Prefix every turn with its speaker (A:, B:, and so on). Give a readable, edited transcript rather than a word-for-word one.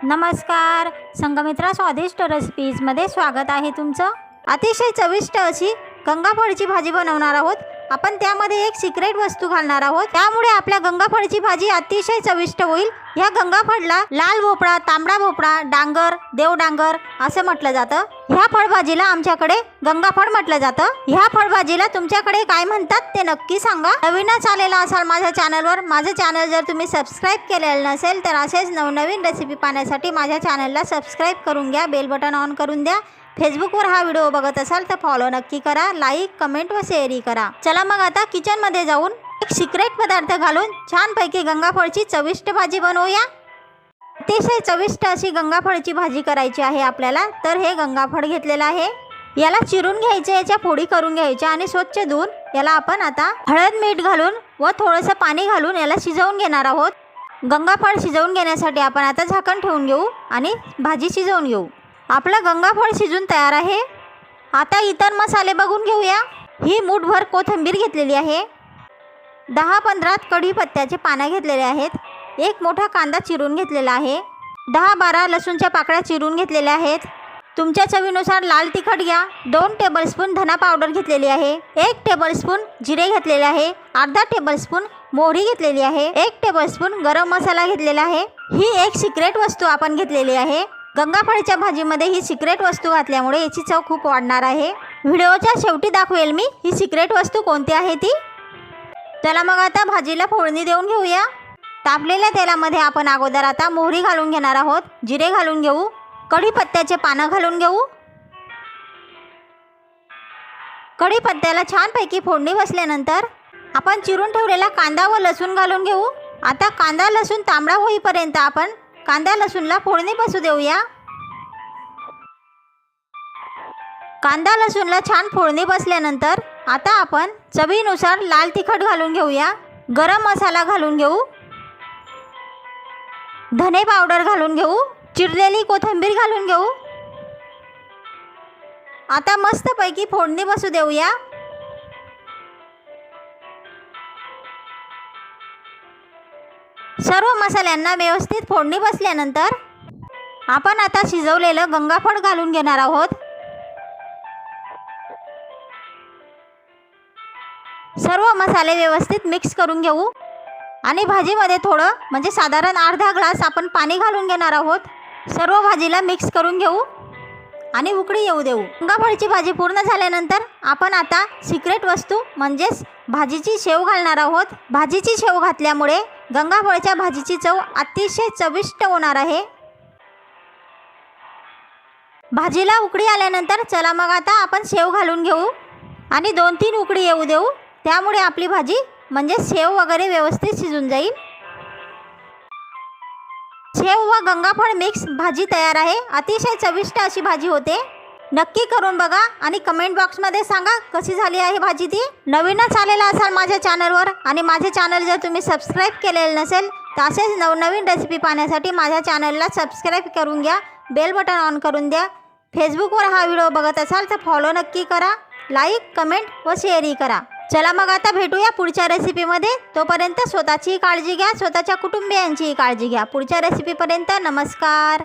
A: नमस्कार, संघमित्रा स्वादिष्ट रेसिपीजमध्ये स्वागत आहे तुमचं। अतिशय चविष्ट अशी गंगाफळीची भाजी बनवणार आहोत आपण। त्यामध्ये एक सिक्रेट वस्तू घालणार आहोत, त्यामुळे आपल्या गंगाफळीची भाजी अतिशय चविष्ट होईल। या गंगाफळीला लाल भोपळा, तांबडा भोपळा, डांगर, देवडांगर असं म्हटलं जातं। ह्या फळभाजीला आमच्याकडे गंगाफळ म्हटलं जातं। ह्या फळभाजीला तुमच्याकडे काय म्हणतात ते नक्की सांगा। नवीनच आलेला असाल माझ्या चॅनलवर, माझं चॅनल जर तुम्ही सबस्क्राइब केलेलं नसेल तर असेच नवनवीन रेसिपी पाहण्यासाठी माझ्या चॅनलला सबस्क्राइब करून घ्या, बेल बटन ऑन करून द्या। फेसबुकवर हा व्हिडिओ बघत असाल तर फॉलो नक्की करा, लाईक, कमेंट व शेअरही करा। चला मग आता किचनमध्ये जाऊन एक सिक्रेट पदार्थ घालून छानपैकी गंगाफळीची चविष्ट भाजी बनवूया। अतिशय चविष्ट अशी गंगाफळीची भाजी करायची आहे आपल्याला। तर हे गंगाफळ घेतलेलं आहे, याला चिरून घ्यायचे, याच्या फोडी करून घ्यायच्या आणि स्वच्छ धुवून याला आपण आता हळद मीठ घालून व थोडंसं पाणी घालून याला शिजवून घेणार आहोत। गंगाफळ शिजवून घेण्यासाठी आपण आता झाकण ठेवून घेऊ आणि भाजी शिजवून घेऊ। आपलं गंगाफळ शिजून तयार आहे। आता इतर मसाले बघून घेऊया। ही मूठभर कोथिंबीर घेतलेली आहे, 10-15 कढीपत्त्याचे पानं घेतलेले आहेत, एक मोठा कांदा चिरून घेतलेला आहे, 10-12 लसूणच्या पाकळ्या चिरून घेतलेल्या आहेत। तुमच्या चवीनुसार लाल तिखट घ्या, 2 टेबलस्पून धना पावडर घेतलेली आहे, 1 टेबलस्पून जिरे घेतलेले आहे, अर्धा टेबलस्पून मोहरी घेतलेली आहे, 1 टेबलस्पून गरम मसाला घेतलेला आहे। ही एक सिक्रेट वस्तू आपण घेतलेली आहे। गंगाफळीच्या भाजीमध्ये ही सिक्रेट वस्तू घातल्यामुळे याची चव खूप वाढणार आहे। व्हिडिओच्या शेवटी दाखवेल मी ही सिक्रेट वस्तू कोणती आहे ती। चला मग आता भाजीला फोडणी देऊन घेऊया। तापलेल्या तेलामध्ये आपण अगोदर आता मोहरी घालून घेणार आहोत, जिरे घालून घेऊ, कढीपत्त्याचे पानं घालून घेऊ। कढीपत्त्याला छानपैकी फोडणी बसल्यानंतर आपण चिरून ठेवलेला कांदा व लसूण घालून घेऊ। आता कांदा लसूण तांबडा होईपर्यंत आपण कांदा लसूणला फोडणी बसू देऊया। कांदा लसूणला छान फोडणी बसल्यानंतर आता आपण चवीनुसार लाल तिखट घालून घेऊया, गरम मसाला घालून घेऊ, धने पावडर घालून घेऊ, चिरलेली कोथिंबीर घालून घेऊ। आता मस्तपैकी फोडणी बसू देऊया। सर्व मसाल्यांना व्यवस्थित फोडणी बसल्यानंतर आपण आता शिजवलेलं गंगाफळ घालून घेणार आहोत। सर्व मसाले व्यवस्थित मिक्स करून घेऊ आणि भाजीमध्ये थोडं म्हणजे साधारण अर्धा ग्लास आपण पाणी घालून घेणार आहोत। सर्व भाजीला मिक्स करून घेऊ आणि उकळी येऊ देऊ। गंगाफळीची भाजी पूर्ण झाल्यानंतर आपण आता सिक्रेट वस्तू म्हणजेच भाजीची शेव घालणार आहोत। भाजीची शेव घातल्यामुळे गंगाफळीच्या भाजीची चव अतिशय चविष्ट होणार आहे। भाजीला उकळी आल्यानंतर चला मग आता आपण शेव घालून घेऊ आणि 2-3 उकळी येऊ देऊ, त्यामुळे आपली भाजी म्हणजे शेव वगैरे व्यवस्थित शिजून जाईल। शेव व गंगाफळ मिक्स भाजी तयार आहे। अतिशय चविष्ट अशी भाजी होते। नक्की करून बघा आणि कमेंट बॉक्समध्ये सांगा कशी झाली आहे भाजी ती। नवीनच आलेला असाल माझ्या चॅनलवर आणि माझे चॅनल जर तुम्ही सबस्क्राइब केलेलं नसेल तर असेच नवनवीन रेसिपी पाहण्यासाठी माझ्या चॅनलला सबस्क्राइब करून घ्या, बेल बटन ऑन करून द्या। फेसबुकवर हा व्हिडिओ बघत असाल तर फॉलो नक्की करा, लाईक, कमेंट व शेअरही करा। चला मग आता भेटूया पुढच्या रेसिपीमध्ये। तोपर्यंत स्वतःची काळजी घ्या, स्वतःच्या कुटुंबियांचीही काळजी घ्या। पुढच्या रेसिपीपर्यंत नमस्कार।